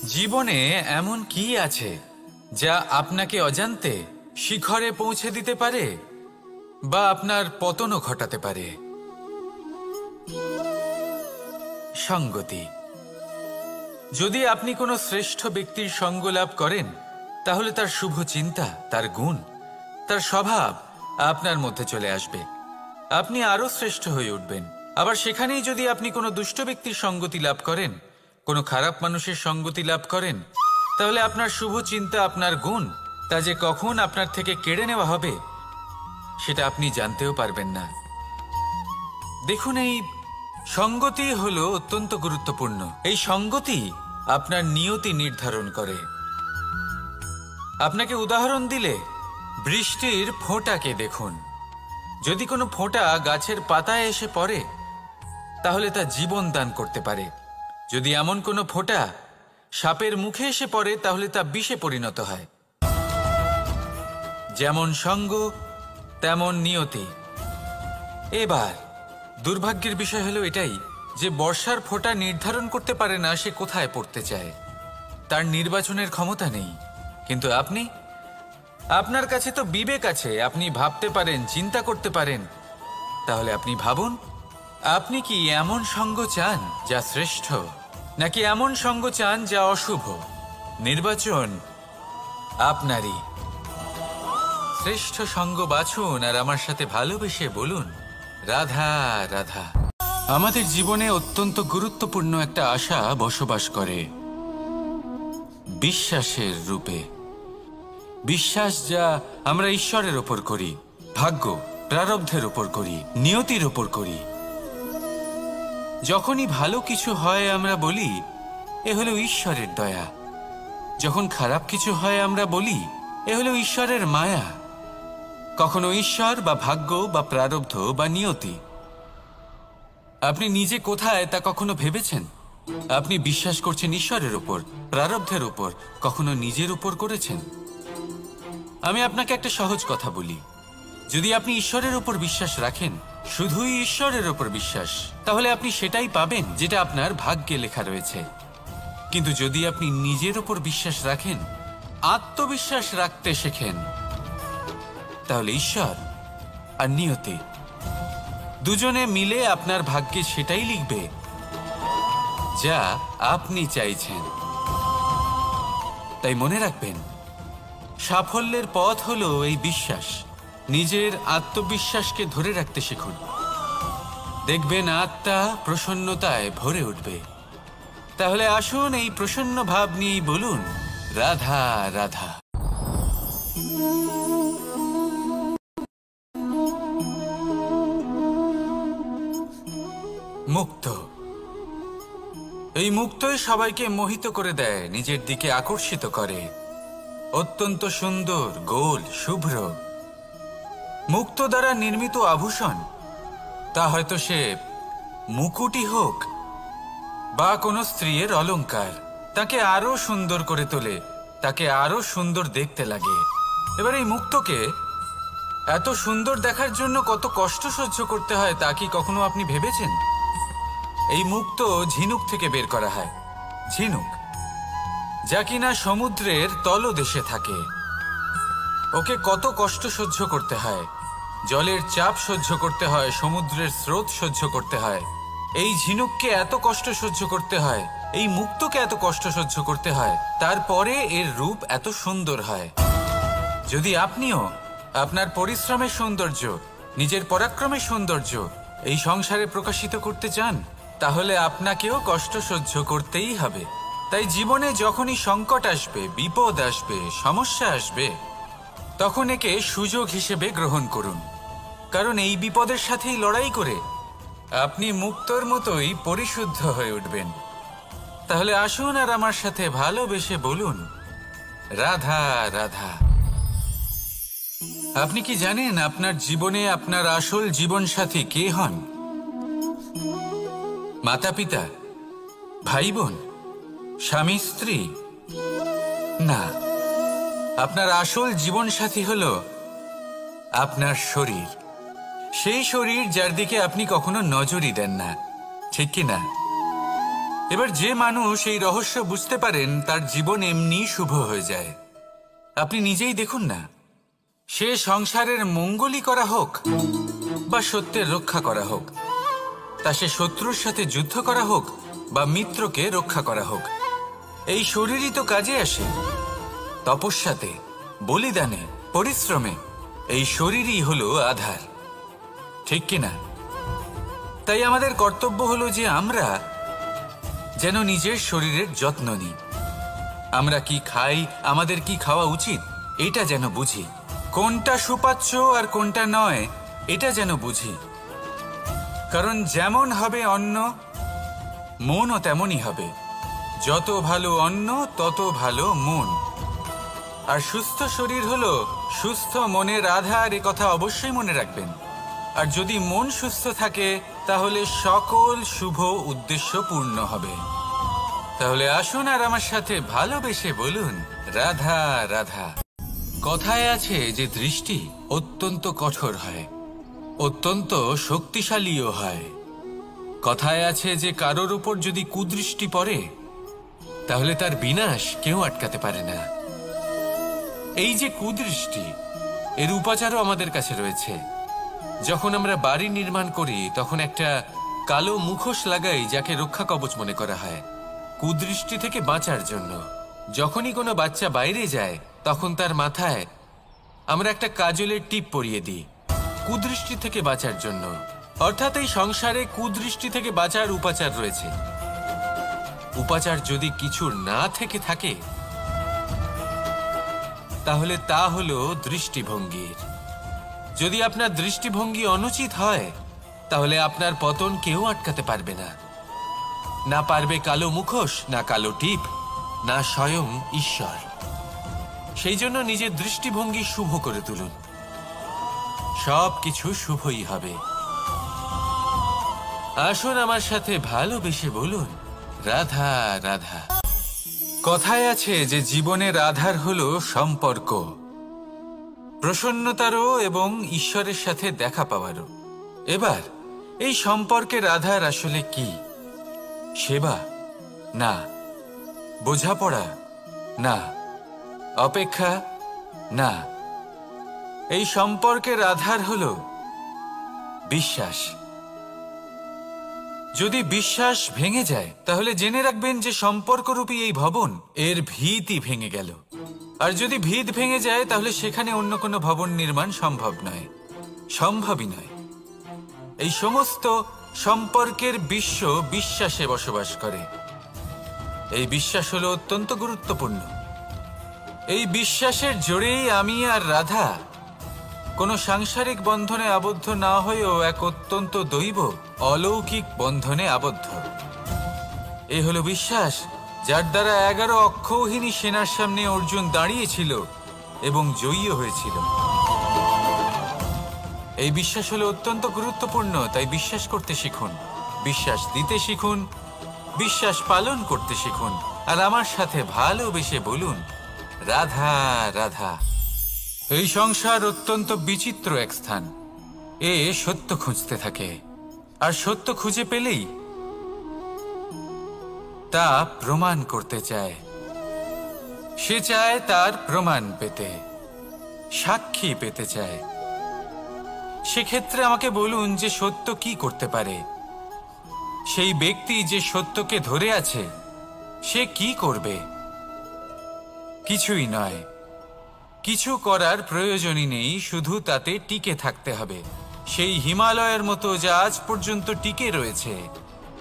জীবনে এমন কি আছে যা আপনাকে অজান্তে শিখরে পৌঁছে দিতে পারে বা আপনার পতনও ঘটাতে পারে? সঙ্গতি। যদি আপনি কোনো শ্রেষ্ঠ ব্যক্তির সঙ্গ লাভ করেন, তাহলে তার শুভ চিন্তা, তার গুণ, তার স্বভাব আপনার মধ্যে চলে আসবে। আপনি আরও শ্রেষ্ঠ হয়ে উঠবেন। আবার সেখানেই যদি আপনি কোনো দুষ্ট ব্যক্তির সঙ্গতি লাভ করেন, কোনো খারাপ মানুষের সঙ্গতি লাভ করেন, তাহলে আপনার শুভ চিন্তা, আপনার গুণ, তা যে কখন আপনার থেকে কেড়ে নেওয়া হবে সেটা আপনি জানতেও পারবেন না। দেখুন, এই সঙ্গতি হলো অত্যন্ত গুরুত্বপূর্ণ। এই সঙ্গতি আপনার নিয়তি নির্ধারণ করে। আপনাকে উদাহরণ দিলে, বৃষ্টির ফোঁটাকে দেখুন। যদি কোনো ফোঁটা গাছের পাতায় এসে পড়ে, তাহলে তা জীবন দান করতে পারে। যদি এমন কোনো ফোঁটা সাপের মুখে এসে পড়ে, তাহলে তা বিষে পরিণত হয়। যেমন সঙ্গ, তেমন নিয়তি। এবার দুর্ভাগ্যের বিষয় হলো এটাই যে বর্ষার ফোঁটা নির্ধারণ করতে পারে না সে কোথায় পড়তে চায়। তার নির্বাচনের ক্ষমতা নেই। কিন্তু আপনার কাছে তো বিবেক আছে, আপনি ভাবতে পারেন, চিন্তা করতে পারেন। তাহলে আপনি ভাবুন, আপনি কি এমন সঙ্গ চান যা শ্রেষ্ঠ, নাকি এমন সঙ্গ চান যা অশুভ? নির্বাচন আপনারই। শ্রেষ্ঠ সঙ্গ বাছুন আর আমার সাথে ভালোবেসে বলুন, রাধা রাধা। আমাদের জীবনে অত্যন্ত গুরুত্বপূর্ণ একটা আশা বসবাস করে, বিশ্বাসের রূপে। বিশ্বাস যা আমরা ঈশ্বরের ওপর করি, ভাগ্য, প্রারব্ধের ওপর করি, নিয়তির ওপর করি। যখনই ভালো কিছু হয় আমরা বলি এ হলো ঈশ্বরের দয়া। যখন খারাপ কিছু হয় আমরা বলি এ হলো ঈশ্বরের মায়া। কখনো ঈশ্বর বা ভাগ্য বা প্রারব্ধ বা নিয়তি। আপনি নিজে কোথায় তা কখনো ভেবেছেন? আপনি বিশ্বাস করছেন ঈশ্বরের উপর, প্রারব্ধের উপর, কখনো নিজের উপর করেছেন? আমি আপনাকে একটা সহজ কথা বলি, যদি আপনি ঈশ্বরের উপর বিশ্বাস রাখেন, শুধুই ঈশ্বরের উপর বিশ্বাস, তাহলে আপনি সেটাই পাবেন যেটা আপনার ভাগ্যে লেখা রয়েছে। কিন্তু যদি আপনি নিজের উপর বিশ্বাস রাখেন, আত্মবিশ্বাস রাখতে শেখেন, তাহলে ঈশ্বর আর নিয়তি দুজনে মিলে আপনার ভাগ্যে সেটাই লিখবে যা আপনি চাইছেন। তাই মনে রাখবেন, সাফল্যের পথ হলো এই বিশ্বাস। নিজের আত্মবিশ্বাসকে ধরে রাখতে শিখুন। দেখবেন আত্মা প্রসন্নতায় ভরে উঠবে। তাহলে আসুন এই প্রসন্ন ভাব নিয়েই বলুন, রাধা রাধা। মুক্ত। এই মুক্তই সবাইকে মোহিত করে দেয়, নিজের দিকে আকর্ষিত করে। অত্যন্ত সুন্দর, গোল, শুভ্র। মুক্ত দ্বারা নির্মিত আভূষণ, তা হয়তো সে মুকুটই হোক বা কোনো স্ত্রীর অলংকার, তাকে আরো সুন্দর করে তোলে, তাকে আরো সুন্দর দেখতে লাগে। এবার এই মুক্তকে এত সুন্দর দেখার জন্য কত কষ্ট সহ্য করতে হয় তা কি কখনো আপনি ভেবেছেন? এই মুক্ত ঝিনুক থেকে বের করা হয়। ঝিনুক যা কিনা সমুদ্রের তলদেশে থাকে। ওকে কত কষ্ট সহ্য করতে হয়, জলের চাপ সহ্য করতে হয়, সমুদ্রের স্রোত সহ্য করতে হয়। এই ঝিনুককে এত কষ্ট সহ্য করতে হয়, এই মুক্তকে এত কষ্ট সহ্য করতে হয়, তারপরে এর রূপ এত সুন্দর হয়। যদি আপনিও আপনার পরিশ্রমের সৌন্দর্য, নিজের পরাক্রমের সৌন্দর্য এই সংসারে প্রকাশিত করতে চান, তাহলে আপনাকেও কষ্ট সহ্য করতেই হবে। তাই জীবনে যখনই সংকট আসবে, বিপদ আসবে, সমস্যা আসবে, তখন একে সুযোগ হিসেবে গ্রহণ করুন। কারণ এই বিপদের সাথেই লড়াই করে আপনি মুক্তর মতোই পরিশুদ্ধ হয়ে উঠবেন। তাহলে আসুন আর আমার সাথে ভালোবেসে বলুন, রাধা রাধা। আপনি কি জানেন আপনার জীবনে আপনার আসল জীবনসাথী কে হন? মাতা পিতা, ভাই বোন, স্বামী স্ত্রী? না, আপনার আসল জীবনসাথী হলো আপনার শরীর। সেই শরীর যার দিকে আপনি কখনো নজরই দেন না, ঠিক কি না? এবার যে মানুষ এই রহস্য বুঝতে পারেন তার জীবন এমনি শুভ হয়ে যায়। আপনি নিজেই দেখুন না, সে সংসারের মঙ্গলই করা হোক বা সত্যের রক্ষা করা হোক, তা সে শত্রুর সাথে যুদ্ধ করা হোক বা মিত্রকে রক্ষা করা হোক, এই শরীরই তো কাজে আসে। তপস্যাতে, বলিদানে, পরিশ্রমে এই শরীরই হলো আধার, ঠিক কিনা? তাই আমাদের কর্তব্য হলো যে আমরা যেন নিজের শরীরের যত্ন নিই। আমরা কি খাই, আমাদের কি খাওয়া উচিত, এটা যেন বুঝি। কোনটা সুপাচ্য আর কোনটা নয়, এটা যেন বুঝি। কারণ যেমন হবে অন্ন, মনও তেমনই হবে। যত ভালো অন্ন তত ভালো মন। আর সুস্থ শরীর হলো সুস্থ মনের আধার, এ কথা অবশ্যই মনে রাখবেন। আর যদি মন সুস্থ থাকে তাহলে সকল শুভ উদ্দেশ্য পূর্ণ হবে। তাহলে আসুন আর আমার সাথে ভালোবেসে বলুন, রাধা রাধা। কথায় আছে যে দৃষ্টি অত্যন্ত কঠোর হয়, অত্যন্ত শক্তিশালীও হয়। কথায় আছে যে কারোর উপর যদি কুদৃষ্টি পড়ে তাহলে তার বিনাশ কেউ আটকাতে পারে না। এই যে কুদৃষ্টি, এর উপাচারও আমাদের কাছে রয়েছে। যখন আমরা বাড়ি নির্মাণ করি তখন একটা কালো মুখোশ লাগাই, যাকে রক্ষা কবচ মনে করা হয়, কুদৃষ্টি থেকে বাঁচার জন্য। যখনই কোনো বাচ্চা বাইরে যায় তখন তার মাথায় আমরা একটা কাজলের টিপ পরিয়ে দিই, কুদৃষ্টি থেকে বাঁচার জন্য। অর্থাৎ এই সংসারে কুদৃষ্টি থেকে বাঁচার উপাচার রয়েছে। উপাচার যদি কিছু না থেকে থাকে তাহলে তা হলো দৃষ্টিভঙ্গির। যদি আপনার দৃষ্টিভঙ্গি অনুচিত হয় তাহলে আপনার পতন কেউ আটকাতে পারবে না। না পারবে কালো মুখোশ, না কালো টিপ, না স্বয়ং ঈশ্বর। সেই জন্য নিজের দৃষ্টিভঙ্গি শুভ করে তুলুন, সব কিছু শুভই হবে। আসুন আমার সাথে ভালোবেসে বলুন, রাধা রাধা। কথায় আছে যে জীবনের আধার হলো সম্পর্ক, প্রসন্নতারও এবং ঈশ্বরের সাথে দেখা পাওয়ারও। এবার এই সম্পর্কের আধার আসলে কি? সেবা? না। বোঝাপড়া? না। অপেক্ষা? না। এই সম্পর্কের আধার হলো বিশ্বাস। যদি বিশ্বাস ভেঙে যায় তাহলে জেনে রাখবেন যে সম্পর্করূপী এই ভবন, এর ভিতই ভেঙে গেল। আর যদি ভিত ভেঙে যায় তাহলে সেখানে অন্য কোনো ভবন নির্মাণ সম্ভব নয়, সম্ভবই নয়। এই সমস্ত সম্পর্কের বিশ্ব বিশ্বাসে বসবাস করে। এই বিশ্বাস হলো অত্যন্ত গুরুত্বপূর্ণ। এই বিশ্বাসের জোরেই আমি আর রাধা কোনো সাংসারিক বন্ধনে আবদ্ধ না হয়েও এক অত্যন্ত দৈব অলৌকিক বন্ধনে আবদ্ধ। এ হলো বিশ্বাস, যার দ্বারা 11 অক্ষৌহিনী সেনার সামনে অর্জুন দাঁড়িয়েছিল এবং জয়ী হয়েছিল। এই বিশ্বাস হলো অত্যন্ত গুরুত্বপূর্ণ। তাই বিশ্বাস করতে শিখুন, বিশ্বাস দিতে শিখুন, বিশ্বাস পালন করতে শিখুন। আর আমার সাথে ভালোবেসে বলুন, রাধা রাধা। এই সংসার অত্যন্ত বিচিত্র এক স্থান। এ সত্য খুঁজতে থাকে, আর সত্য খুঁজে পেলেই তা প্রমাণ করতে চায়। সে চায় তার প্রমাণ পেতে, সাক্ষী পেতে চায়। সেক্ষেত্রে আমাকে বলুন যে সত্য কি করতে পারে? সেই ব্যক্তি যে সত্যকে ধরে আছে সে কি করবে? কিছুই নয়, কিছু করার প্রয়োজনই নেই, শুধু তাতে টিকে থাকতে হবে। সেই হিমালয়ের মতো যা আজ পর্যন্ত টিকে রয়েছে।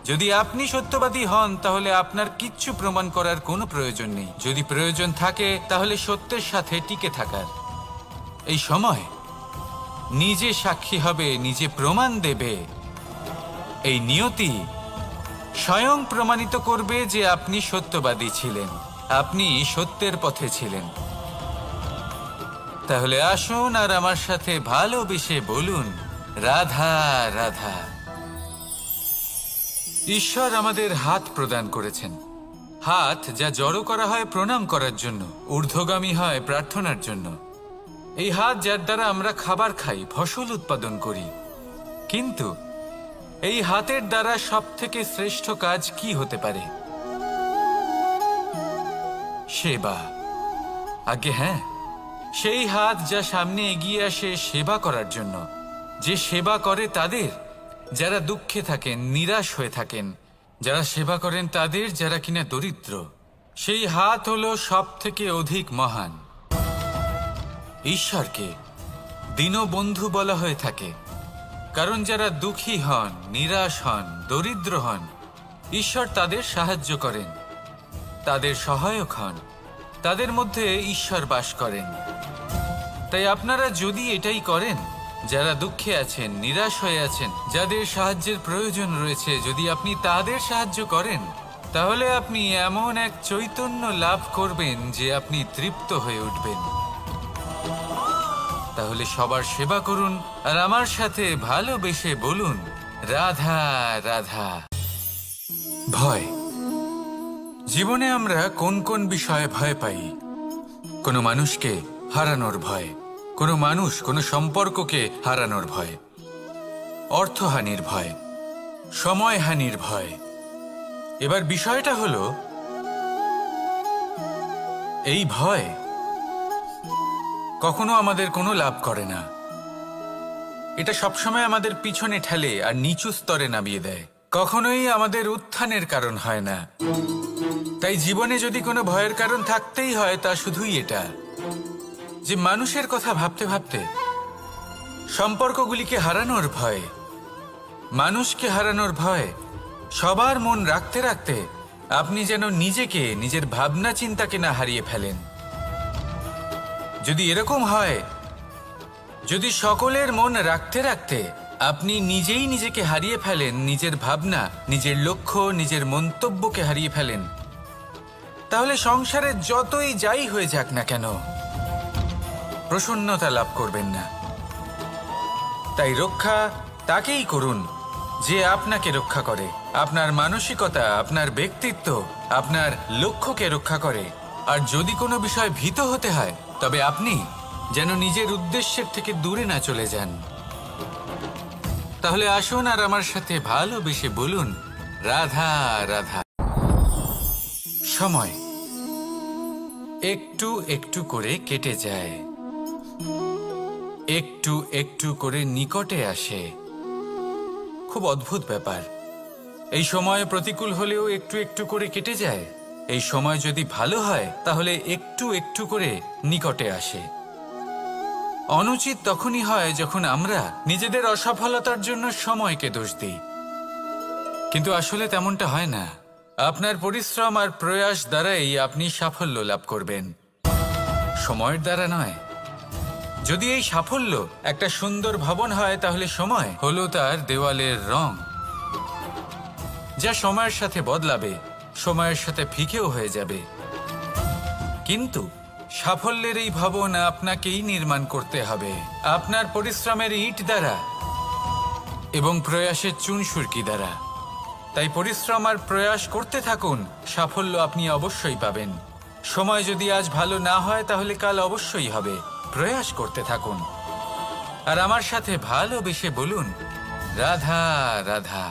যদি আপনি সত্যবাদী হন তাহলে আপনার কিচ্ছু প্রমাণ করার কোনো প্রয়োজন নেই। যদি প্রয়োজন থাকে তাহলে সত্যের সাথে টিকে থাকার। এই সময় নিজে সাক্ষী হবে, নিজে প্রমাণ দেবে। এই নিয়তি স্বয়ং প্রমাণিত করবে যে আপনি সত্যবাদী ছিলেন, আপনি সত্যের পথে ছিলেন। তাহলে আসুন আর আমার সাথে ভালোবেসে বলুন, রাধা রাধা। ঈশ্বর আমাদের হাত প্রদান করেছেন। হাত যা জড়ো করা হয় প্রণাম করার জন্য, ঊর্ধ্বগামী হয় প্রার্থনার জন্য। এই হাত যার দ্বারা আমরা খাবার খাই, ফসল উৎপাদন করি। কিন্তু এই হাতের দ্বারা সব থেকে শ্রেষ্ঠ কাজ কি হতে পারে? সেবা। আগে হ্যাঁ, সেই হাত যা সামনে এগিয়ে আসে সেবা করার জন্য, যে সেবা করে তাদের যারা দুঃখে থাকেন, নিরাশ হয়ে থাকেন, যারা সেবা করেন তাদের যারা কিনা দরিদ্র, সেই হাত হলো সব থেকে অধিক মহান। ঈশ্বরকে দীনবন্ধু বলা হয়ে থাকে, কারণ যারা দুঃখী হন, নিরাশ হন, দরিদ্র হন, ঈশ্বর তাদের সাহায্য করেন, তাদের সহায়ক হন, তাদের মধ্যে ঈশ্বর বাস করেন। তাই আপনারা যদি এটাই করেন, যারা দুঃখে আছেন, নিরাশ হয়ে আছেন, যাদের সাহায্যের প্রয়োজন রয়েছে, যদি আপনি তাদের সাহায্য করেন, তাহলে আপনি এমন এক চৈতন্য লাভ করবেন যে আপনি তৃপ্ত হয়ে উঠবেন। তাহলে সবার সেবা করুন আর আমার সাথে ভালোবেসে বলুন, রাধা রাধা। ভয়। জীবনে আমরা কোন কোন বিষয়ে ভয় পাই? কোনো মানুষকে হারানোর ভয়, কোনো মানুষ, কোনো সম্পর্ককে হারানোর ভয়, অর্থহানির ভয়, সময়হানির ভয়। এবার বিষয়টা হলো, এই ভয় কখনো আমাদের কোনো লাভ করে না। এটা সবসময় আমাদের পিছনে ঠেলে আর নিচু স্তরে নামিয়ে দেয়, কখনোই আমাদের উত্থানের কারণ হয় না। তাই জীবনে যদি কোনো ভয়ের কারণ থাকতেই হয়, তা শুধুই এটা যে মানুষের কথা ভাবতে ভাবতে, সম্পর্কগুলিকে হারানোর ভয়, মানুষকে হারানোর ভয়, সবার মন রাখতে রাখতে আপনি যেন নিজেকে, নিজের ভাবনা চিন্তাকে না হারিয়ে ফেলেন। যদি এরকম হয়, যদি সকলের মন রাখতে রাখতে আপনি নিজেই নিজেকে হারিয়ে ফেলেন, নিজের ভাবনা, নিজের লক্ষ্য, নিজের মন্তব্যকে হারিয়ে ফেলেন, তাহলে সংসারে যতই যাই হয়ে যাক না কেন, প্রসন্নতা লাভ করবেন না। তাই রক্ষা তাকেই করুন যে আপনাকে রক্ষা করে, আপনার মানসিকতা, আপনার ব্যক্তিত্ব, আপনার লক্ষ্যকে রক্ষা করে। আর যদি কোনো বিষয় ভীত হতে হয়, তবে আপনি যেন নিজের উদ্দেশ্যের থেকে দূরে না চলে যান। তাহলে আসুন আর আমার সাথে ভালোবেসে বলুন, রাধা রাধা। সময় একটু একটু করে কেটে যায়, একটু একটু করে নিকটে আসে। খুব অদ্ভুত ব্যাপার। এই সময় প্রতিকূল হলেও একটু একটু করে কেটে যায়। এই সময় যদি ভালো হয়, তাহলে একটু একটু করে নিকটে আসে। অনুচিত তখনই হয় যখন আমরা নিজেদের অসফলতার জন্য সময়কে দোষ দিই, কিন্তু আসলে তেমনটা হয় না। আপনার পরিশ্রম আর প্রয়াস দ্বারাই আপনি সাফল্য লাভ করবেন, সময়ের দ্বারা নয়। যদি এই সাফল্য একটা সুন্দর ভবন হয়, তাহলে সময় হলো তার দেওয়ালের রং, যা সময়ের সাথে বদলাবে, সময়ের সাথে ফিকেও হয়ে যাবে। কিন্তু সাফল্যের এই ভবন আপনাকেই নির্মাণ করতে হবে, আপনার পরিশ্রমের ইট দ্বারা এবং প্রয়াসের চুনসুরকি দ্বারা। তাই পরিশ্রম আর প্রয়াস করতে থাকুন, সাফল্য আপনি অবশ্যই পাবেন। সময় যদি আজ ভালো না হয়, তাহলে কাল অবশ্যই হবে। প্রয়াস করতে থাকুন আর আমার সাথে ভালোবেসে বলুন, রাধা রাধা।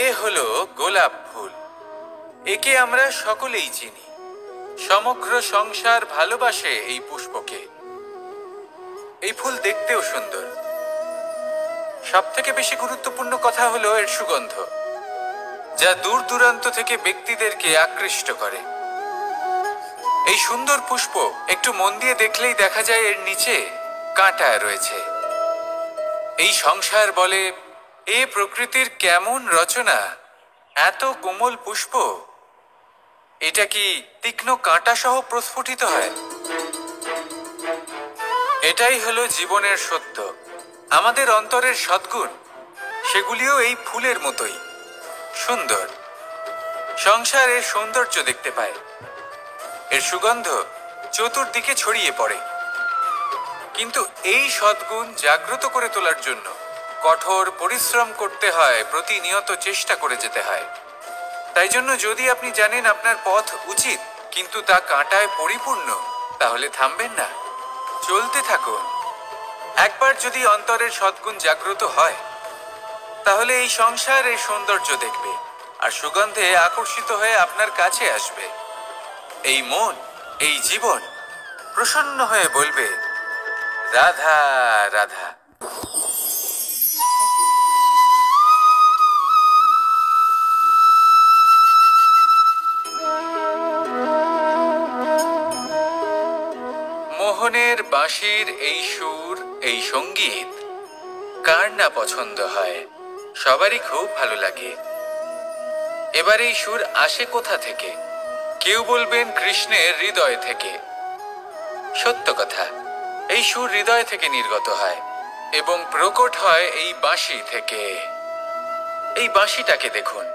এ হলো গোলাপ ফুল। একে আমরা সকলেই চিনি। সমগ্র সংসার ভালোবাসে এই পুষ্পকে। এই ফুল দেখতেও সুন্দর। সবথেকে বেশি গুরুত্বপূর্ণ কথা হলো এর সুগন্ধ, যা দূর দূরান্ত থেকে ব্যক্তিদেরকে আকৃষ্ট করে। এই সুন্দর পুষ্প একটু মন দিয়ে দেখলেই দেখা যায় এর নিচে কাঁটা রয়েছে। এই সংসার বলে, এ প্রকৃতির কেমন রচনা, এত কোমল পুষ্প, এটা কি তীক্ষ্ণ কাঁটা সহ প্রস্ফুটিত হয়? এটাই হলো জীবনের সত্য। আমাদের অন্তরের সদ্গুণ, সেগুলিও এই ফুলের মতোই সুন্দর। সংসার এর সৌন্দর্য দেখতে পায়, এর সুগন্ধ চতুর্দিকে ছড়িয়ে পড়ে। কিন্তু এই সদ্গুণ জাগ্রত করে তোলার জন্য কঠোর পরিশ্রম করতে হয়, প্রতিনিয়ত চেষ্টা করে যেতে হয়। তাই জন্য যদি আপনি জানেন আপনার পথ উচিত, কিন্তু তা কাঁটায় পরিপূর্ণ, তাহলে থামবেন না, চলতে থাকুন। একবার যদি অন্তরের সদ্গুণ জাগ্রত হয়, তাহলে এই সংসারের সৌন্দর্য দেখবে আর সুগন্ধে আকর্ষিত হয়ে আপনার কাছে আসবে। এই মন, এই জীবন প্রসন্ন হয়ে বলবে, রাধা রাধা। মোহনের বাঁশির এই সুর, এই সঙ্গীত কার না পছন্দ হয়? সবারই খুব ভালো লাগে। এবার এই সুর আসে কোথা থেকে? কেউ বলবেন কৃষ্ণের হৃদয় থেকে। সত্য কথা, এই সুর হৃদয় থেকে নির্গত হয় এবং প্রকট হয় এই বাঁশি থেকে। এই বাঁশিটাকে দেখুন,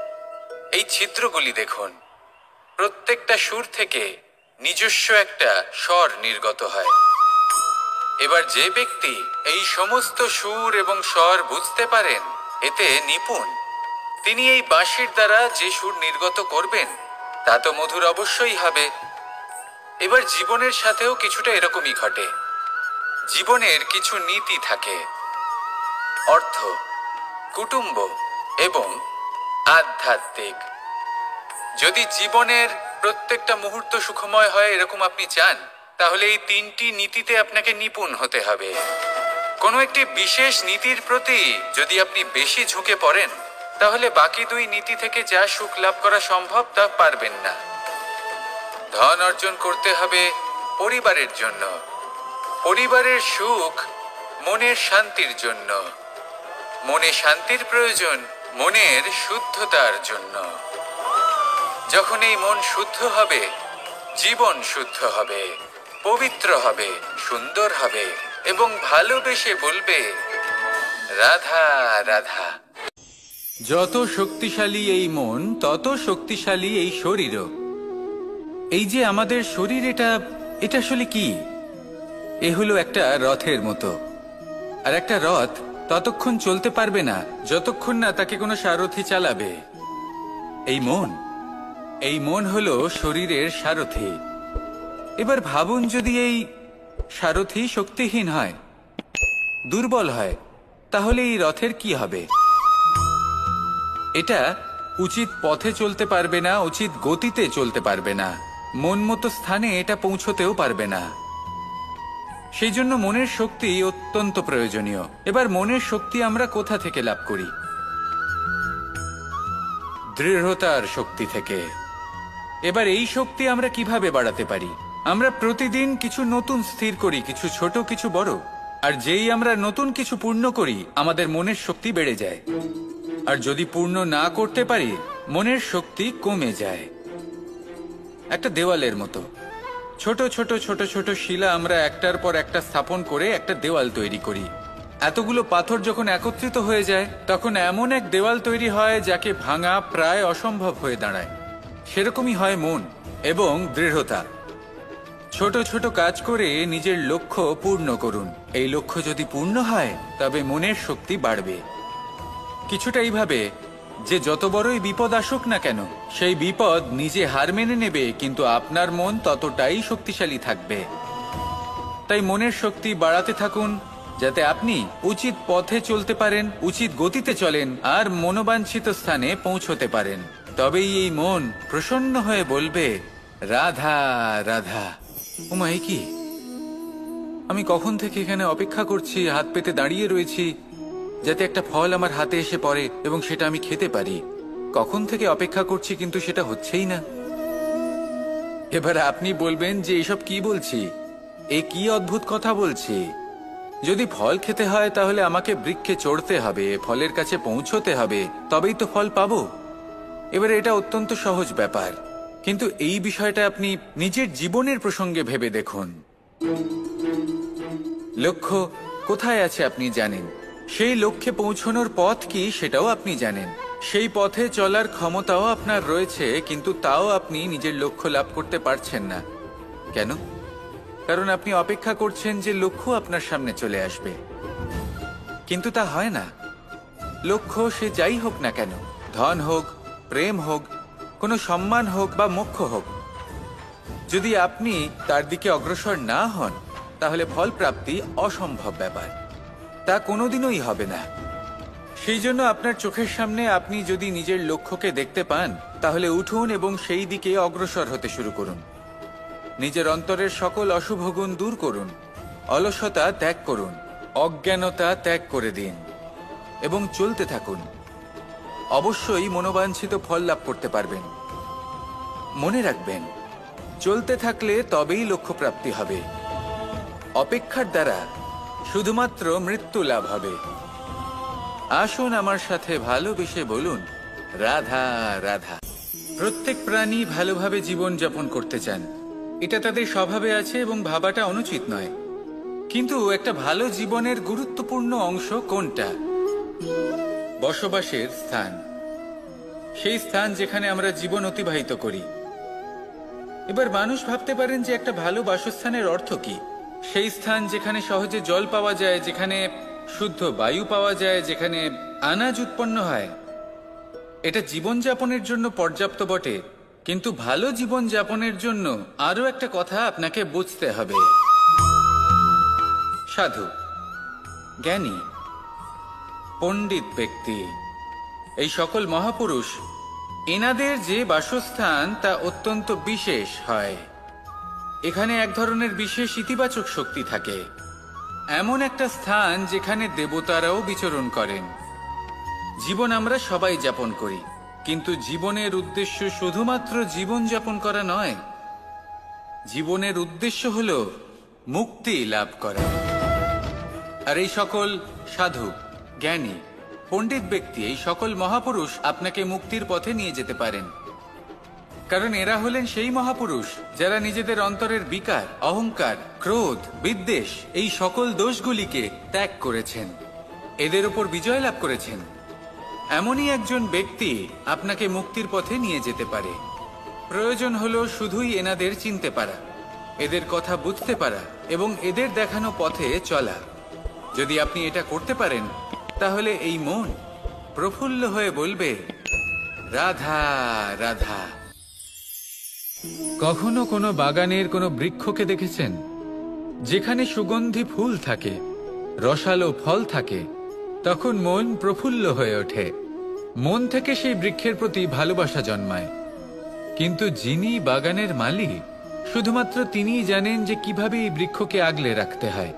এই ছিদ্রগুলি দেখুন, প্রত্যেকটা সুর থেকে নিজস্ব একটা স্বর নির্গত হয়। এবার যে ব্যক্তি এই সমস্ত সুর এবং স্বর বুঝতে পারেন, এতে নিপুণ, তিনি এই বাঁশির দ্বারা যে সুর নির্গত করবেন তা তো মধুর অবশ্যই হবে। এবার জীবনের সাথেও কিছুটা এরকমই ঘটে। জীবনের কিছু নীতি থাকে, অর্থ, কুটুম্ব এবং আধ্যাত্মিক। যদি জীবনের প্রত্যেকটা মুহূর্ত সুখময় হয় এরকম আপনি চান, তাহলে এই তিনটি নীতিতে আপনাকে নিপুণ হতে হবে। কোনো একটি বিশেষ নীতির প্রতি যদি আপনি বেশি ঝুঁকে পড়েন, তাহলে বাকি দুই নীতি থেকে যা সুখ লাভ করা সম্ভব তা পারবেন না। ধন অর্জন করতে হবে পরিবারের জন্য, পরিবারের সুখ মনের শান্তির জন্য, মনে শান্তির প্রয়োজন মনের শুদ্ধতার জন্য। যখন এই মন শুদ্ধ হবে, জীবন শুদ্ধ হবে, পবিত্র হবে, সুন্দর হবে এবং ভালোবেসে বলবে, রাধা রাধা। যত শক্তিশালী এই মন, তত শক্তিশালী এই শরীরও। এই যে আমাদের শরীর, এটা আসলে কি? এ হলো একটা রথের মতো। আর একটা রথ ততক্ষণ চলতে পারবে না যতক্ষণ না তাকে কোনো সারথি চালাবে। এই মন হলো শরীরের সারথি। এবার ভাবুন, যদি এই সারথি শক্তিহীন হয়, দুর্বল হয়, তাহলে এই রথের কি হবে? এটা উচিত পথে চলতে পারবে না, উচিত গতিতে চলতে পারবে না, মন মতো স্থানে এটা পৌঁছতেও পারবে না। সেই জন্য মনের শক্তি অত্যন্ত প্রয়োজনীয়। এবার মনের শক্তি আমরা কোথা থেকে লাভ করি? দৃঢ়তার শক্তি থেকে। এবার এই শক্তি আমরা কিভাবে বাড়াতে পারি? আমরা প্রতিদিন কিছু নতুন স্থির করি, কিছু ছোট কিছু বড়। আর যেই আমরা নতুন কিছু পূর্ণ করি, আমাদের মনের শক্তি বেড়ে যায়। আর যদি পূর্ণ না করতে পারি, মনের শক্তি কমে যায়। একটা দেওয়ালের মতো ছোট ছোট ছোট ছোট শিলা আমরা একটার পর একটা স্থাপন করে একটা দেওয়াল তৈরি করি। এতগুলো পাথর যখন একত্রিত হয়ে যায়, তখন এমন এক দেওয়াল তৈরি হয় যাকে ভাঙা প্রায় অসম্ভব হয়ে দাঁড়ায়। সেরকমই হয় মন এবং দৃঢ়তা। ছোট ছোট কাজ করে নিজের লক্ষ্য পূর্ণ করুন। এই লক্ষ্য যদি পূর্ণ হয়, তবে মনের শক্তি বাড়বে। কিছুটা এইভাবে যে যত বড়ই বিপদ আসুক না কেন, সেই বিপদ নিজে হার মেনে নেবে, কিন্তু আপনার মন ততটাই শক্তিশালী থাকবে। তাই মনের শক্তি বাড়াতে থাকুন, যাতে আপনি উচিত পথে চলতে পারেন, উচিত গতিতে চলেন আর মনোবাঞ্ছিত স্থানে পৌঁছতে পারেন। তবেই এই মন প্রসন্ন হয়ে বলবে, রাধা রাধা। ওমা, এ কি? আমি কখন থেকে এখানে অপেক্ষা করছি, হাত পেতে দাঁড়িয়ে রয়েছি যাতে একটা ফল আমার হাতে এসে পড়ে এবং সেটা আমি খেতে পারি। কখন থেকে অপেক্ষা করছি, কিন্তু সেটা হচ্ছেই না। এবার আপনি বলবেন যে এসব কি বলছি, এ কি অদ্ভুত কথা বলছি। যদি ফল খেতে হয় তাহলে আমাকে বৃক্ষে চড়তে হবে, ফলের কাছে পৌঁছতে হবে, তবেই তো ফল পাবো। এবারে এটা অত্যন্ত সহজ ব্যাপার, কিন্তু এই বিষয়টা আপনি নিজের জীবনের প্রসঙ্গে ভেবে দেখুন। লক্ষ্য কোথায় আছে আপনি জানেন, সেই লক্ষ্যে পৌঁছানোর পথ কি সেটাও আপনি জানেন, সেই পথে চলার ক্ষমতাও আপনার রয়েছে, কিন্তু তাও আপনি নিজের লক্ষ্য লাভ করতে পারছেন না। কেন? কারণ আপনি অপেক্ষা করছেন যে লক্ষ্য আপনার সামনে চলে আসবে, কিন্তু তা হয় না। লক্ষ্য সে যাই হোক না কেন, ধন হোক, প্রেম হোক, কোনো সম্মান হোক বা মোক্ষ হোক, যদি আপনি তার দিকে অগ্রসর না হন, তাহলে ফল প্রাপ্তি অসম্ভব ব্যাপার। তা কোনোদিনই হবে না। সেই জন্য আপনার চোখের সামনে আপনি যদি নিজের লক্ষ্যকে দেখতে পান, তাহলে উঠুন এবং সেই দিকে অগ্রসর হতে শুরু করুন। নিজের অন্তরের সকল অশুভ গুণ দূর করুন, অলসতা ত্যাগ করুন, অজ্ঞানতা ত্যাগ করে দিন এবং চলতে থাকুন। অবশ্যই মনোবাঞ্ছিত ফল লাভ করতে পারবেন। মনে রাখবেন, চলতে থাকলে তবেই লক্ষ্যপ্রাপ্তি হবে। অপেক্ষার দ্বারা শুধুমাত্র মৃত্যু লাভ হবে। আসুন আমার সাথে ভালোবেসে বলুন, রাধা রাধা। প্রত্যেক প্রাণী ভালোভাবে জীবন যাপন করতে চান, এটা তাদের স্বভাবে আছে এবং ভাবাটা অনুচিত নয়। কিন্তু একটা ভালো জীবনের গুরুত্বপূর্ণ অংশ কোনটা? বসবাসের স্থান, সেই স্থান যেখানে আমরা জীবন অতিবাহিত করি। এবার মানুষ ভাবতে পারেন যে একটা ভালো বাসস্থানের অর্থ কি? সেই স্থান যেখানে সহজে জল পাওয়া যায়, যেখানে শুদ্ধ বায়ু পাওয়া যায়, যেখানে আনাজ উৎপন্ন হয়। এটা জীবনযাপনের জন্য পর্যাপ্ত বটে, কিন্তু ভালো জীবনযাপনের জন্য আরও একটা কথা আপনাকে বুঝতে হবে। সাধু, জ্ঞানী, পণ্ডিত ব্যক্তি, এই সকল মহাপুরুষ, এনাদের যে বাসস্থান তা অত্যন্ত বিশেষ হয়। এখানে এক ধরনের বিশেষ ইতিবাচক শক্তি থাকে, এমন একটা স্থান যেখানে দেবতারাও বিচরণ করেন। জীবন আমরা সবাই যাপন করি, কিন্তু জীবনের উদ্দেশ্য শুধুমাত্র জীবন যাপন করা নয়। জীবনের উদ্দেশ্য হল মুক্তি লাভ করা। আর এই সকল সাধু, জ্ঞানী, পণ্ডিত ব্যক্তি, এই সকল মহাপুরুষ আপনাকে মুক্তির পথে নিয়ে যেতে পারেন। কারণ এরা হলেন সেই মহাপুরুষ যারা নিজেদের অন্তরের বিকার, অহংকার, ক্রোধ, বিদ্বেষ, এই সকল দোষগুলিকে ত্যাগ করেছেন, এদের উপর বিজয় লাভ করেছেন। এমনই একজন ব্যক্তি আপনাকে মুক্তির পথে নিয়ে যেতে পারে। প্রয়োজন হলো শুধুই এনাদের চিনতে পারা, এদের কথা বুঝতে পারা এবং এদের দেখানো পথে চলা। যদি আপনি এটা করতে পারেন, তাহলে এই মন প্রফুল্ল হয়ে বলবে, রাধা রাধা। কখনো কোনো বাগানের কোনো বৃক্ষকে দেখেছেন যেখানে সুগন্ধি ফুল থাকে, রসালো ফল থাকে? তখন মন প্রফুল্ল হয়ে ওঠে, মন থেকে সেই বৃক্ষের প্রতি ভালোবাসা জন্মায়। কিন্তু যিনি বাগানের মালিক, শুধুমাত্র তিনিই জানেন যে কিভাবে এই বৃক্ষকে আগলে রাখতে হয়,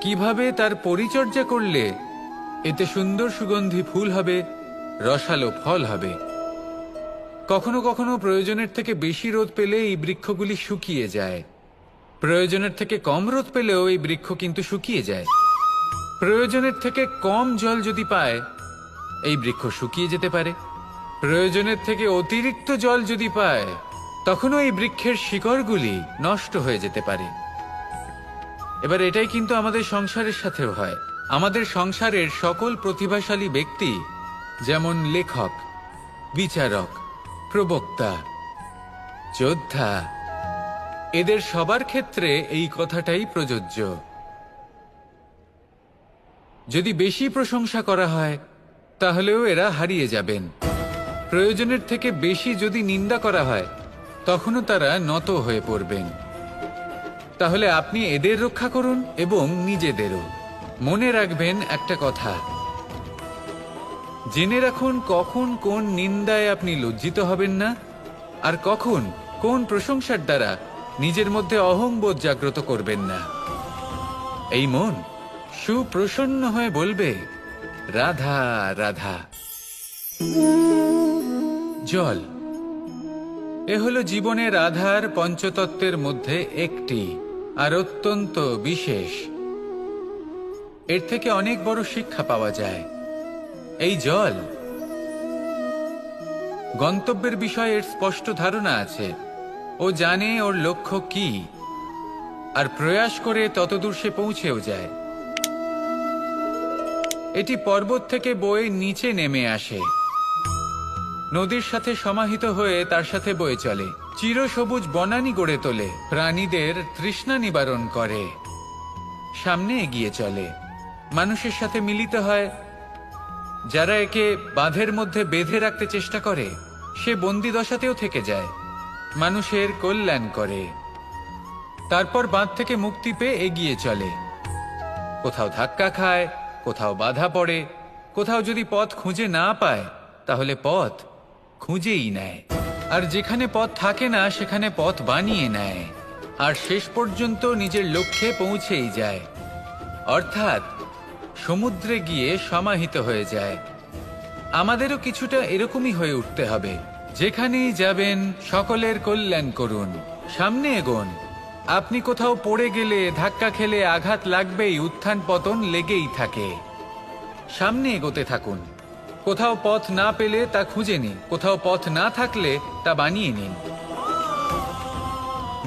কিভাবে তার পরিচর্যা করলে এতে সুন্দর সুগন্ধি ফুল হবে, রসালো ফল হবে। কখনো কখনো প্রয়োজনের থেকে বেশি রোদ পেলে এই বৃক্ষগুলি শুকিয়ে যায়, প্রয়োজনের থেকে কম রোদ পেলেও এই বৃক্ষ কিন্তু শুকিয়ে যায়। প্রয়োজনের থেকে কম জল যদি পায়, এই বৃক্ষ শুকিয়ে যেতে পারে। প্রয়োজনের থেকে অতিরিক্ত জল যদি পায়, তখনও এই বৃক্ষের শিকড়গুলি নষ্ট হয়ে যেতে পারে। এবার এটাই কিন্তু আমাদের সংসারের সাথেও হয়। আমাদের সংসারের সকল প্রতিভাশালী ব্যক্তি, যেমন লেখক, বিচারক, প্রবক্তা, যোদ্ধা, এদের সবার ক্ষেত্রে এই কথাটাই প্রযোজ্য। যদি বেশি প্রশংসা করা হয়, তাহলেও এরা হারিয়ে যাবেন। প্রয়োজনের থেকে বেশি যদি নিন্দা করা হয়, তখনও তারা নত হয়ে পড়বেন। তাহলে আপনি এদের রক্ষা করুন এবং নিজেদেরও। মনে রাখবেন একটা কথা, জেনে রাখুন কখন কোন নিন্দায় আপনি লজ্জিত হবেন না, আর কখন কোন প্রশংসার দ্বারা নিজের মধ্যে অহংবোধ জাগ্রত করবেন না। এই মন সুপ্রসন্ন হয়ে বলবে, রাধা রাধা। জল, এ হলো জীবনের আধার পঞ্চতত্ত্বের মধ্যে একটি, আর অত্যন্ত বিশেষ। এর থেকে অনেক বড় শিক্ষা পাওয়া যায়। এই জল, গন্তব্যের বিষয়ে এর স্পষ্ট ধারণা আছে। ও জানে ওর লক্ষ্য কি, আর প্রয়াস করে ততদূর সে পৌঁছেও যায়। এটি পর্বত থেকে বয়ে নিচে নেমে আসে, নদীর সাথে সমাহিত হয়ে তার সাথে বয়ে চলে, চিরসবুজ বনানী গড়ে তোলে, প্রাণীদের তৃষ্ণা নিবারণ করে, সামনে এগিয়ে চলে, মানুষের সাথে মিলিত হয়। যারা একে বাঁধের মধ্যে বেঁধে রাখতে চেষ্টা করে, সে বন্দি দশাতেও থেকে যায়, মানুষের কল্যাণ করে। তারপর বাঁধ থেকে মুক্তি পেয়ে এগিয়ে চলে, কোথাও ধাক্কা খায়, কোথাও বাধা পড়ে, কোথাও যদি পথ খুঁজে না পায় তাহলে পথ খুঁজেই নেয়, আর যেখানে পথ থাকে না সেখানে পথ বানিয়ে নেয়, আর শেষ পর্যন্ত নিজের লক্ষ্যে পৌঁছেই যায়, অর্থাৎ সমুদ্রে গিয়ে সমাহিত হয়ে যায়। আমাদেরও কিছুটা এরকমই হয়ে উঠতে হবে। যেখানেই যাবেন সকলের কল্যাণ করুন, সামনে এগোন। আপনি কোথাও পড়ে গেলে, ধাক্কা খেলে আঘাত লাগবেই, উত্থান পতন লেগেই থাকে। সামনে এগোতে থাকুন। কোথাও পথ না পেলে তা খুঁজে নিন, কোথাও পথ না থাকলে তা বানিয়ে নিন।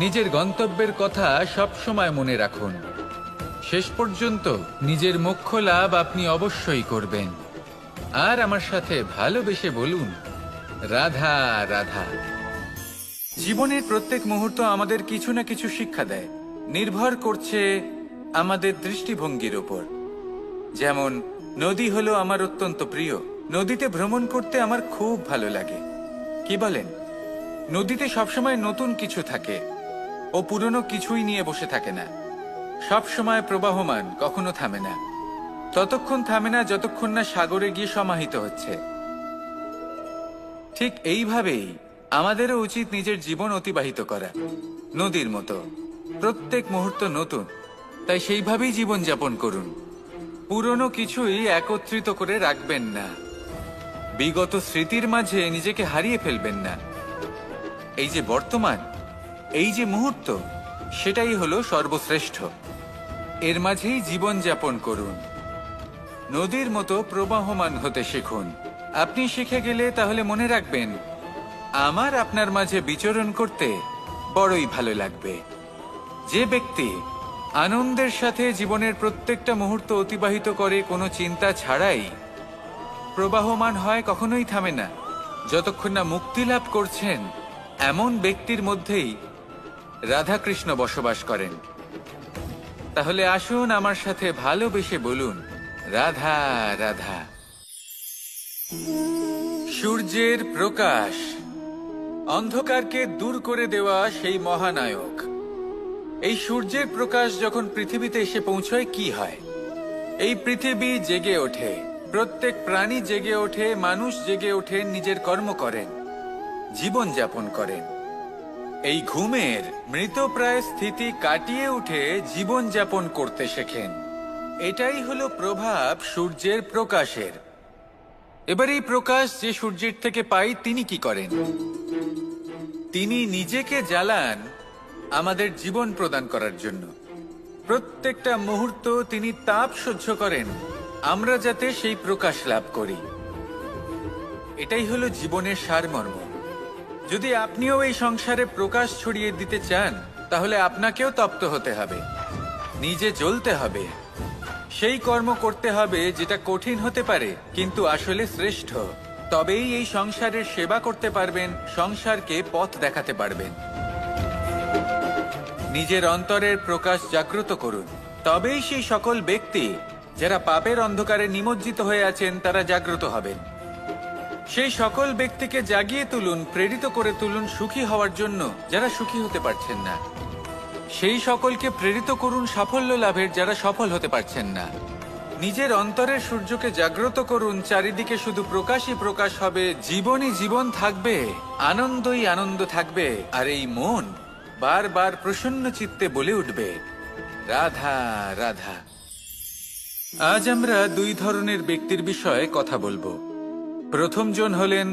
নিজের গন্তব্যের কথা সব সময় মনে রাখুন। শেষ পর্যন্ত নিজের মোক্ষ লাভ আপনি অবশ্যই করবেন। আর আমার সাথে ভালোবেসে বলুন, রাধা রাধা। জীবনের প্রত্যেক মুহূর্ত আমাদের কিছু না কিছু শিক্ষা দেয়, নির্ভর করছে আমাদের দৃষ্টিভঙ্গির উপর। যেমন নদী হলো আমার অত্যন্ত প্রিয়, নদীতে ভ্রমণ করতে আমার খুব ভালো লাগে। কি বলেন? নদীতে সবসময় নতুন কিছু থাকে, ও পুরনো কিছুই নিয়ে বসে থাকে না, সব সময় প্রবাহমান, কখনো থামে না। ততক্ষণ থামে না যতক্ষণ না সাগরে গিয়ে সমাহিত হচ্ছে। ঠিক এইভাবেই আমাদেরও উচিত নিজের জীবন অতিবাহিত করা, নদীর মতো। প্রত্যেক মুহূর্ত নতুন, তাই সেইভাবেই জীবন যাপন করুন। পুরনো কিছুই একত্রিত করে রাখবেন না, বিগত স্মৃতির মাঝে নিজেকে হারিয়ে ফেলবেন না। এই যে বর্তমান, এই যে মুহূর্ত, সেটাই হলো সর্বশ্রেষ্ঠ। এর মাঝেই জীবন যাপন করুন, নদীর মতো প্রবাহমান হতে শিখুন। আপনি শিখে গেলে তাহলে মনে রাখবেন, আমার আপনার মাঝে বিচরণ করতে বড়ই ভালো লাগবে। যে ব্যক্তি আনন্দের সাথে জীবনের প্রত্যেকটা মুহূর্ত অতিবাহিত করে কোনো চিন্তা ছাড়াই, প্রবাহমান হয়, কখনোই থামে না, যতক্ষণ না মুক্তি লাভ করছেন, এমন ব্যক্তির মধ্যেই রাধাকৃষ্ণ বসবাস করেন। তাহলে আসুন আমার সাথে ভালোবেসে বলুন, রাধা রাধা। সূর্যের প্রকাশ, অন্ধকারকে দূর করে দেওয়া সেই মহানায়ক। এই সূর্যের প্রকাশ যখন পৃথিবীতে এসে পৌঁছয়, কি হয়? এই পৃথিবী জেগে ওঠে, প্রত্যেক প্রাণী জেগে ওঠে, মানুষ জেগে ওঠে, নিজের কর্ম করেন, জীবন যাপন করেন। এই ঘুমের মৃতপ্রায় স্থিতি কাটিয়ে উঠে জীবন যাপন করতে শেখেন। এটাই হলো প্রভাব সূর্যের প্রকাশের। এবার এই প্রকাশ যে সূর্যের থেকে পাই, তিনি কি করেন? তিনি নিজেকে জ্বালান আমাদের জীবন প্রদান করার জন্য। প্রত্যেকটা মুহূর্ত তিনি তাপ সহ্য করেন, আমরা যাতে সেই প্রকাশ লাভ করি। এটাই হলো জীবনের সারমর্ম। যদি আপনিও এই সংসারে প্রকাশ ছড়িয়ে দিতে চান, তাহলে আপনাকেও তপ্ত হতে হবে, নিজে জ্বলতে হবে, সেই কর্ম করতে হবে যেটা কঠিন হতে পারে কিন্তু আসলে শ্রেষ্ঠ। তবেই এই সংসারের সেবা করতে পারবেন, সংসারকে পথ দেখাতে পারবেন। নিজের অন্তরের প্রকাশ জাগ্রত করুন, তবেই সেই সকল ব্যক্তি যারা পাপের অন্ধকারে নিমজ্জিত হয়ে আছেন, তারা জাগ্রত হবেন। সেই সকল ব্যক্তিকে জাগিয়ে তুলুন, প্রেরিত করে তুলুন সুখী হওয়ার জন্য যারা সুখী হতে পারছেন না। সেই সকলকে প্রেরিত করুন সাফল্য লাভের যারা সফল হতে পারছেন না। নিজের অন্তরের সূর্যকে জাগ্রত করুন, চারিদিকে শুধু প্রকাশই প্রকাশ হবে, জীবনই জীবন থাকবে, আনন্দই আনন্দ থাকবে, আর এই মন বারবার প্রসন্ন চিত্তে বলে উঠবে, রাধা রাধা। আজ আমরা দুই ধরনের ব্যক্তির বিষয়ে কথা বলবো। প্রথম জন হলেন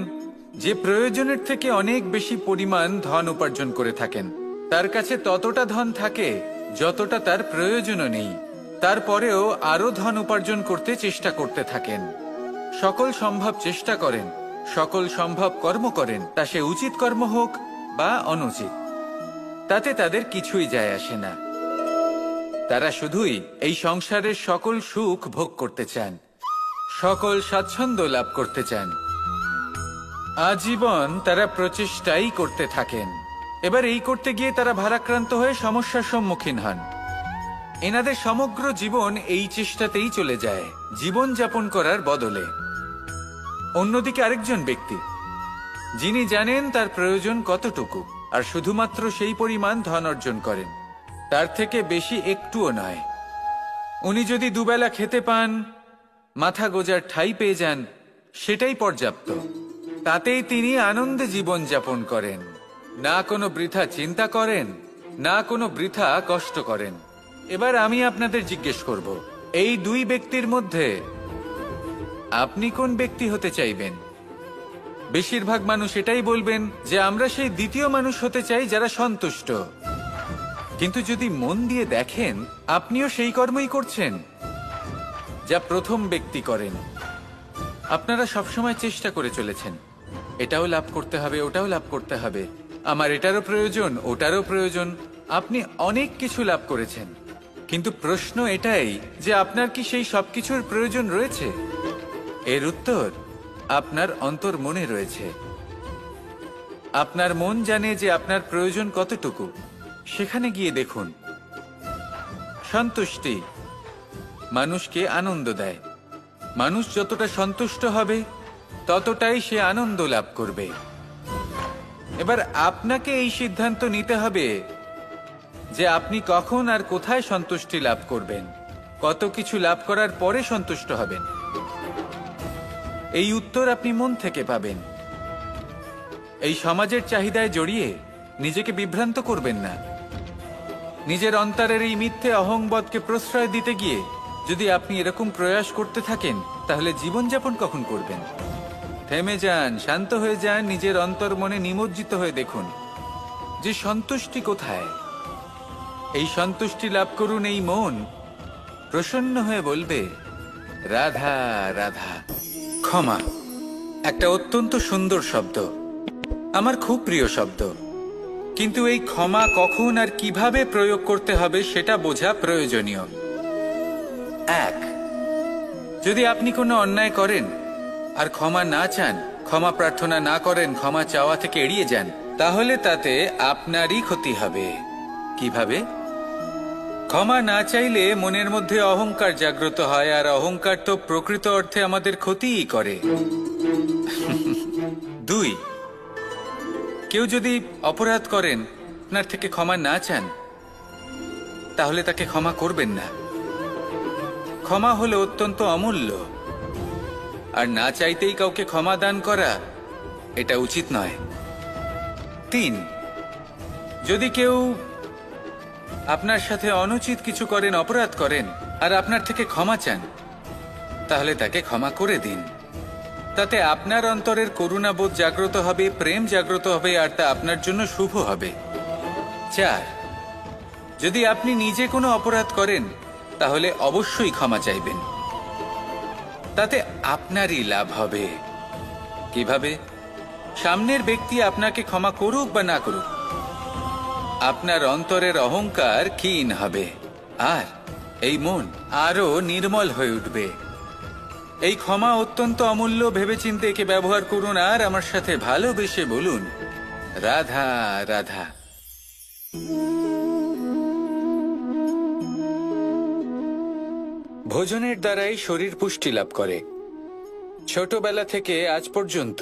যে প্রয়োজনের থেকে অনেক বেশি পরিমাণ ধন উপার্জন করে থাকেন। তার কাছে ততটা ধন থাকে যতটা তার প্রয়োজনও নেই, তারপরেও আরো ধন উপার্জন করতে চেষ্টা করতে থাকেন। সকল সম্ভব চেষ্টা করেন, সকল সম্ভব কর্ম করেন, তা সে উচিত কর্ম হোক বা অনুচিত, তাতে তাদের কিছুই যায় আসে না। তারা শুধুই এই সংসারের সকল সুখ ভোগ করতে চান, সকল স্বাচ্ছন্দ্য লাভ করতে চান। আজীবন তারা প্রচেষ্টাই করতে থাকেন। এবার এই করতে গিয়ে তারা ভারাক্রান্ত হয়ে সমস্যার সম্মুখীন হন। এনাদের সমগ্র জীবন এই চেষ্টাতেই চলে যায়, জীবন যাপন করার বদলে। অন্যদিকে আরেকজন ব্যক্তি যিনি জানেন তার প্রয়োজন কতটুকু, আর শুধুমাত্র সেই পরিমাণ ধন অর্জন করেন, তার থেকে বেশি একটুও নয়। উনি যদি দুবেলা খেতে পান, মাথা গোজার ঠাঁই পেয়ে যান, সেটাই পর্যাপ্ত। তাতেই তিনি আনন্দে জীবন যাপন করেন, না কোনো বৃথা চিন্তা করেন, না কোনো বৃথা কষ্ট করেন। এবার আমি আপনাদের জিজ্ঞেস করব, এই দুই ব্যক্তির মধ্যে আপনি কোন ব্যক্তি হতে চাইবেন? বেশিরভাগ মানুষ এটাই বলবেন যে আমরা সেই দ্বিতীয় মানুষ হতে চাই যারা সন্তুষ্ট। কিন্তু যদি মন দিয়ে দেখেন, আপনিও সেই কর্মই করছেন যা প্রথম ব্যক্তি করেন। আপনারা সবসময় চেষ্টা করে চলেছেন, এটাও লাভ করতে হবে, ওটাও লাভ করতে হবে, আমার এটারও প্রয়োজন, ওটারও প্রয়োজন। আপনি অনেক কিছু লাভ করেছেন, কিন্তু প্রশ্ন এটাই যে আপনার কি সেই সবকিছুর প্রয়োজন রয়েছে? এর উত্তর আপনার অন্তর্মনে রয়েছে। আপনার মন জানে যে আপনার প্রয়োজন কতটুকু। সেখানে গিয়ে দেখুন। সন্তুষ্টি মানুষকে আনন্দ দেয়। মানুষ যতটা সন্তুষ্ট হবে ততটাই সে আনন্দ লাভ করবে। এবার আপনাকে এই সিদ্ধান্ত নিতে হবে যে আপনি কখন আর কোথায় সন্তুষ্টি লাভ করবেন, কত কিছু লাভ করার পরে সন্তুষ্ট হবেন। এই উত্তর আপনি মন থেকে পাবেন। এই সমাজের চাহিদায় জড়িয়ে নিজেকে বিভ্রান্ত করবেন না। নিজের অন্তরের এই মিথ্যে অহংবোধকে প্রশ্রয় দিতে গিয়ে যদি আপনি এরকম প্রয়াস করতে থাকেন, তাহলে জীবনযাপন কখন করবেন? থেমে যান, শান্ত হয়ে যান, নিজের অন্তর মনে নিমজ্জিত হয়ে দেখুন যে সন্তুষ্টি কোথায়। এই সন্তুষ্টি লাভ করুন। এই মন প্রসন্ন হয়ে বলবে, রাধা রাধা। ক্ষমা একটা অত্যন্ত সুন্দর শব্দ, আমার খুব প্রিয় শব্দ, কিন্তু এই ক্ষমা কখন আর কিভাবে প্রয়োগ করতে হবে সেটা বোঝা প্রয়োজনীয়। এক, যদি আপনি কোনো অন্যায় করেন আর ক্ষমা না চান, ক্ষমা প্রার্থনা না করেন, ক্ষমা চাওয়া থেকে এড়িয়ে যান, তাহলে তাতে আপনারই ক্ষতি হবে। কিভাবে? ক্ষমা না চাইলে মনের মধ্যে অহংকার জাগ্রত হয়, আর অহংকার তো প্রকৃত অর্থে আমাদের ক্ষতিই করে। দুই, কেউ যদি অপরাধ করেন, আপনার থেকে ক্ষমা না চান, তাহলে তাকে ক্ষমা করবেন না। ক্ষমা হলো অত্যন্ত অমূল্য, আর না চাইতেই কাউকে ক্ষমা দান করা এটা উচিত নয়। তিন, যদি কেউ আপনার সাথে অনুচিত কিছু করেন, অপরাধ করেন, আর আপনার থেকে ক্ষমা চান, তাহলে তাকে ক্ষমা করে দিন। তাতে আপনার অন্তরের করুণাবোধ জাগ্রত হবে, প্রেম জাগ্রত হবে, আর তা আপনার জন্য শুভ হবে। চার, যদি আপনি নিজে কোনো অপরাধ করেন, তাহলে অবশ্যই ক্ষমা চাইবেন। তাতে আপনারই লাভ হবে। কিভাবে? সামনের ব্যক্তি আপনাকে ক্ষমা করুক বা না করুক, আপনার অন্তরের অহংকার ক্ষীণ হবে, আর এই মন আরো নির্মল হয়ে উঠবে। এই ক্ষমা অত্যন্ত অমূল্য, ভেবেচিন্তে একে ব্যবহার করুন, আর আমার সাথে ভালোবেসে বলুন, রাধা রাধা। ভোজনের দ্বারাই শরীর পুষ্টি লাভ করে। ছোটবেলা থেকে আজ পর্যন্ত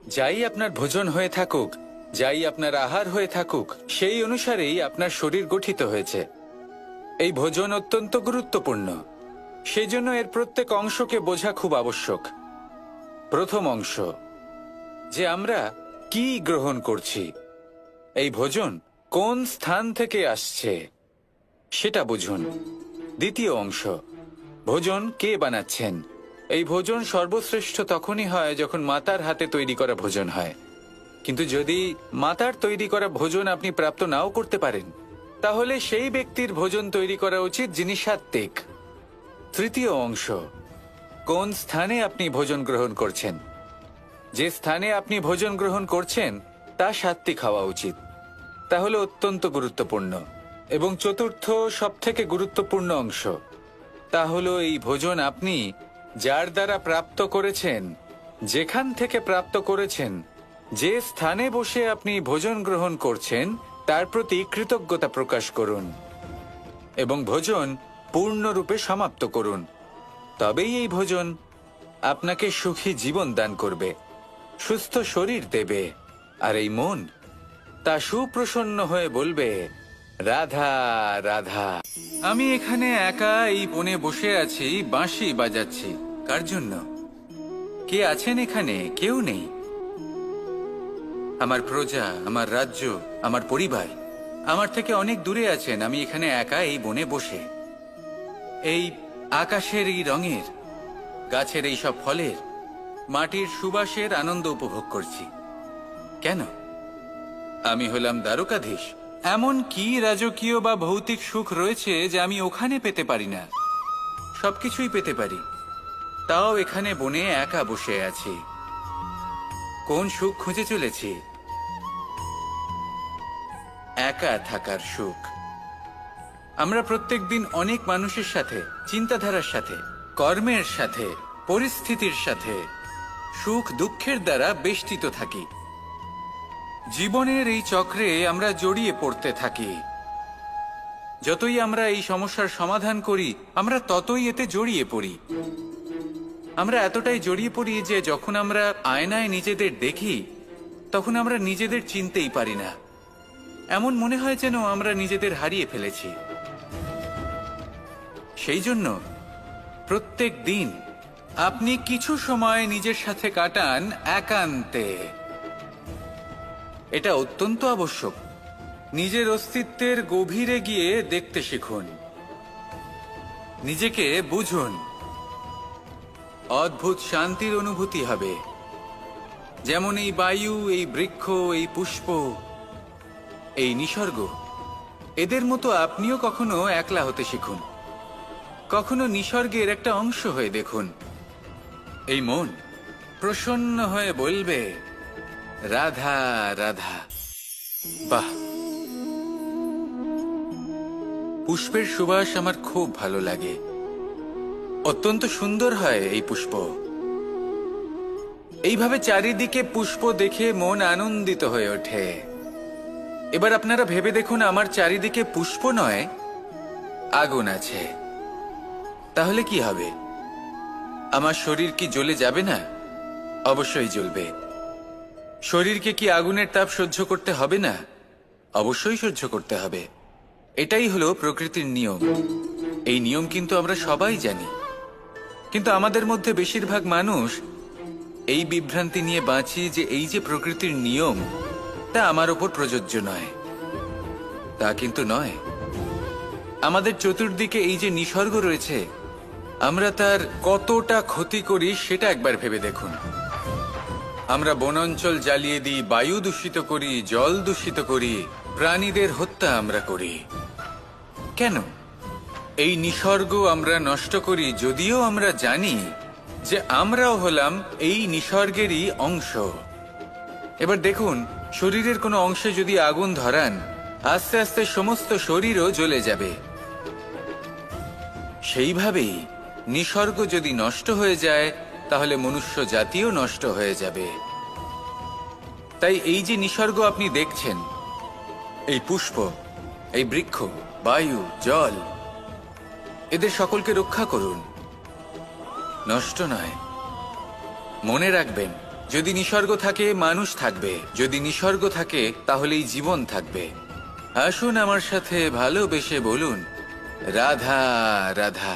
যাই আপনার ভোজন হয়ে থাকুক, যাই আপনার আহার হয়ে থাকুক, সেই অনুসারেই আপনার শরীর গঠিত হয়েছে। এই ভোজন অত্যন্ত গুরুত্বপূর্ণ, সেই জন্য এর প্রত্যেক অংশকে বোঝা খুব আবশ্যক। প্রথম অংশ, যে আমরা কি গ্রহণ করছি, এই ভোজন কোন স্থান থেকে আসছে সেটা বুঝুন। দ্বিতীয় অংশ, ভোজন কে বানাচ্ছেন। এই ভোজন সর্বশ্রেষ্ঠ তখনই হয় যখন মাতার হাতে তৈরি করা ভোজন হয়। কিন্তু যদি মাতার তৈরি করা ভোজন আপনি প্রাপ্ত নাও করতে পারেন, তাহলে সেই ব্যক্তির ভোজন তৈরি করা উচিত যিনি সাত্ত্বিক। তৃতীয় অংশ, কোন স্থানে আপনি ভোজন গ্রহণ করছেন। যে স্থানে আপনি ভোজন গ্রহণ করছেন তা সাত্ত্বিক হওয়া উচিত। তাহলে অত্যন্ত গুরুত্বপূর্ণ। এবং চতুর্থ সবথেকে গুরুত্বপূর্ণ অংশ, তা হলো এই ভোজন আপনি যার দ্বারা প্রাপ্ত করেছেন, যেখান থেকে প্রাপ্ত করেছেন, যে স্থানে বসে আপনি ভোজন গ্রহণ করছেন, তার প্রতি কৃতজ্ঞতা প্রকাশ করুন এবং ভোজন পূর্ণরূপে সমাপ্ত করুন। তবেই এই ভোজন আপনাকে সুখী জীবন দান করবে, সুস্থ শরীর দেবে, আর এই মন তা সুপ্রসন্ন হয়ে বলবে, রাধা রাধা। আমি এখানে একা এই বনে বসে আছি, বাঁশি বাজাচ্ছি। কার জন্য? কে আছেন এখানে? কেউ নেই। আমার প্রজা, আমার রাজ্য, আমার পরিবার আমার থেকে অনেক দূরে আছেন। আমি এখানে একা এই বনে বসে এই আকাশের এই রঙের, গাছের এই সব ফলের, মাটির সুবাসের আনন্দ উপভোগ করছি। কেন? আমি হলাম দ্বারকাধীশ। এমন কি রাজকীয় বা ভৌতিক সুখ রয়েছে যে আমি ওখানে পেতে পারি না? সবকিছুই পেতে পারি, তাও এখানে বনে একা বসে আছি। কোন সুখ খুঁজে চলেছি? একা থাকার সুখ। আমরা প্রত্যেকদিন অনেক মানুষের সাথে, চিন্তাধারার সাথে, কর্মের সাথে, পরিস্থিতির সাথে, সুখ দুঃখের দ্বারা বেষ্টিত থাকি। জীবনের এই চক্রে আমরা জড়িয়ে পড়তে থাকি। যতই আমরা এই সমস্যার সমাধান করি, আমরা ততই এতে জড়িয়ে পড়ি। আমরা এতটাই জড়িয়ে পড়ি যে যখন আমরা আয়নায় নিজেদের দেখি, তখন আমরা নিজেদের চিনতেই পারি না। এমন মনে হয় যেন আমরা নিজেদের হারিয়ে ফেলেছি। সেই জন্য প্রত্যেক দিন আপনি কিছু সময় নিজের সাথে কাটান একান্তে। এটা অত্যন্ত আবশ্যক। নিজের অস্তিত্বের গভীরে গিয়ে দেখতে শিখুন, নিজেকে বুঝুন। অদ্ভুত শান্তির অনুভূতি হবে। যেমন এই বায়ু, এই বৃক্ষ, এই পুষ্প, এই নিসর্গ, এদের মতো আপনিও কখনো একলা হতে শিখুন। কখনো নিসর্গের একটা অংশ হয়ে দেখুন। এই মন প্রসন্ন হয়ে বলবে, রাধা রাধা। বাহ, পুষ্পের সুবাস আমার খুব ভালো লাগে। অত্যন্ত সুন্দর হয় এই পুষ্প। এইভাবে চারিদিকে পুষ্প দেখে মন আনন্দিত হয়ে ওঠে। এবার আপনারা ভেবে দেখুন, আমার চারিদিকে পুষ্প নয়, আগুন আছে। তাহলে কি হবে? আমার শরীর কি জ্বলে যাবে না? অবশ্যই জ্বলবে। শরীরকে কি আগুনের তাপ সহ্য করতে হবে না? অবশ্যই সহ্য করতে হবে। এটাই হলো প্রকৃতির নিয়ম। এই নিয়ম কিন্তু আমরা সবাই জানি, কিন্তু আমাদের মধ্যে বেশিরভাগ মানুষ এই বিভ্রান্তি নিয়ে বাঁচি যে এই যে প্রকৃতির নিয়ম, তা আমার ওপর প্রযোজ্য নয়। তা কিন্তু নয়। আমাদের চতুর্দিকে এই যে নিসর্গ রয়েছে, আমরা তার কতটা ক্ষতি করি সেটা একবার ভেবে দেখুন। আমরা বনাঞ্চল জ্বালিয়ে দিই, বায়ু দূষিত করি, জল দূষিত করি, প্রাণীদের হত্যা আমরা করি। কেন? এই নিসর্গ আমরা নষ্ট করি, যদিও আমরা জানি যে আমরাও হলাম এই নিসর্গেরই অংশ। এবার দেখুন, শরীরের কোনো অংশে যদি আগুন ধরান, আস্তে আস্তে সমস্ত শরীরও জ্বলে যাবে। সেইভাবেই নিসর্গ যদি নষ্ট হয়ে যায়, তাহলে মনুষ্য জাতিও নষ্ট হয়ে যাবে। তাই এই যে নিসর্গ আপনি দেখছেন, এই পুষ্প, এই বৃক্ষ, বায়ু, জল, এদের সকলকে রক্ষা করুন, নষ্ট নয়। মনে রাখবেন, যদি নিসর্গ থাকে মানুষ থাকবে, যদি নিসর্গ থাকে তাহলেই জীবন থাকবে। আসুন আমার সাথে ভালোবেসে বলুন, রাধা রাধা।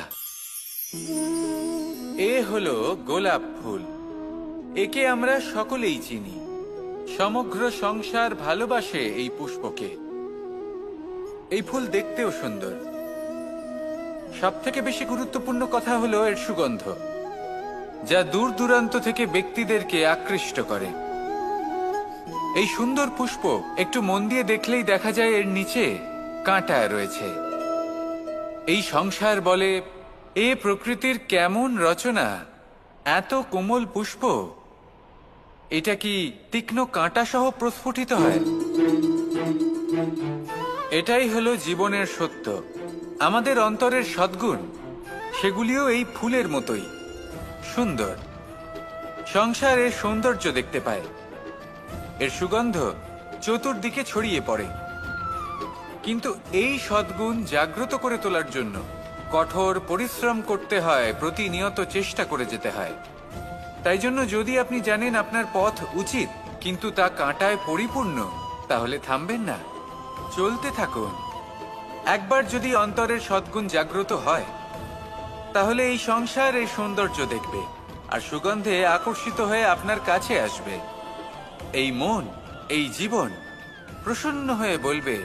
এ হলো গোলাপ ফুল। একে আমরা সকলেই চিনি। সমগ্র সংসার ভালোবাসে এই পুষ্পকে। এই ফুল দেখতেও সুন্দর। সবথেকে বেশি গুরুত্বপূর্ণ কথা হলো এর সুগন্ধ, যা দূর দূরান্ত থেকে ব্যক্তিদেরকে আকৃষ্ট করে। এই সুন্দর পুষ্প একটু মন দিয়ে দেখলেই দেখা যায় এর নিচে কাঁটা রয়েছে। এই সংসার বলে, এ প্রকৃতির কেমন রচনা, এত কোমল পুষ্প, এটা কি তীক্ষ্ণ কাঁটা সহ প্রস্ফুটিত হয়? এটাই হলো জীবনের সত্য। আমাদের অন্তরের সদ্গুণ, সেগুলিও এই ফুলের মতোই সুন্দর। সংসার এর সৌন্দর্য দেখতে পায়, এর সুগন্ধ চতুর্দিকে ছড়িয়ে পড়ে। কিন্তু এই সদ্গুণ জাগ্রত করে তোলার জন্য কঠোর পরিশ্রম করতে হয়, প্রতিনিয়ত চেষ্টা করে যেতে হয়। তাই জন্য যদি আপনি জানেন আপনার পথ উচিত কিন্তু তা কাঁটায় পরিপূর্ণ, তাহলে থামবেন না, চলতে থাকুন। একবার যদি অন্তরের সদ্গুণ জাগ্রত হয়, তাহলে এই সংসার এর সৌন্দর্য দেখবে আর সুগন্ধে আকর্ষিত হয়ে আপনার কাছে আসবে। এই মন, এই জীবন প্রসন্ন হয়ে বলবে,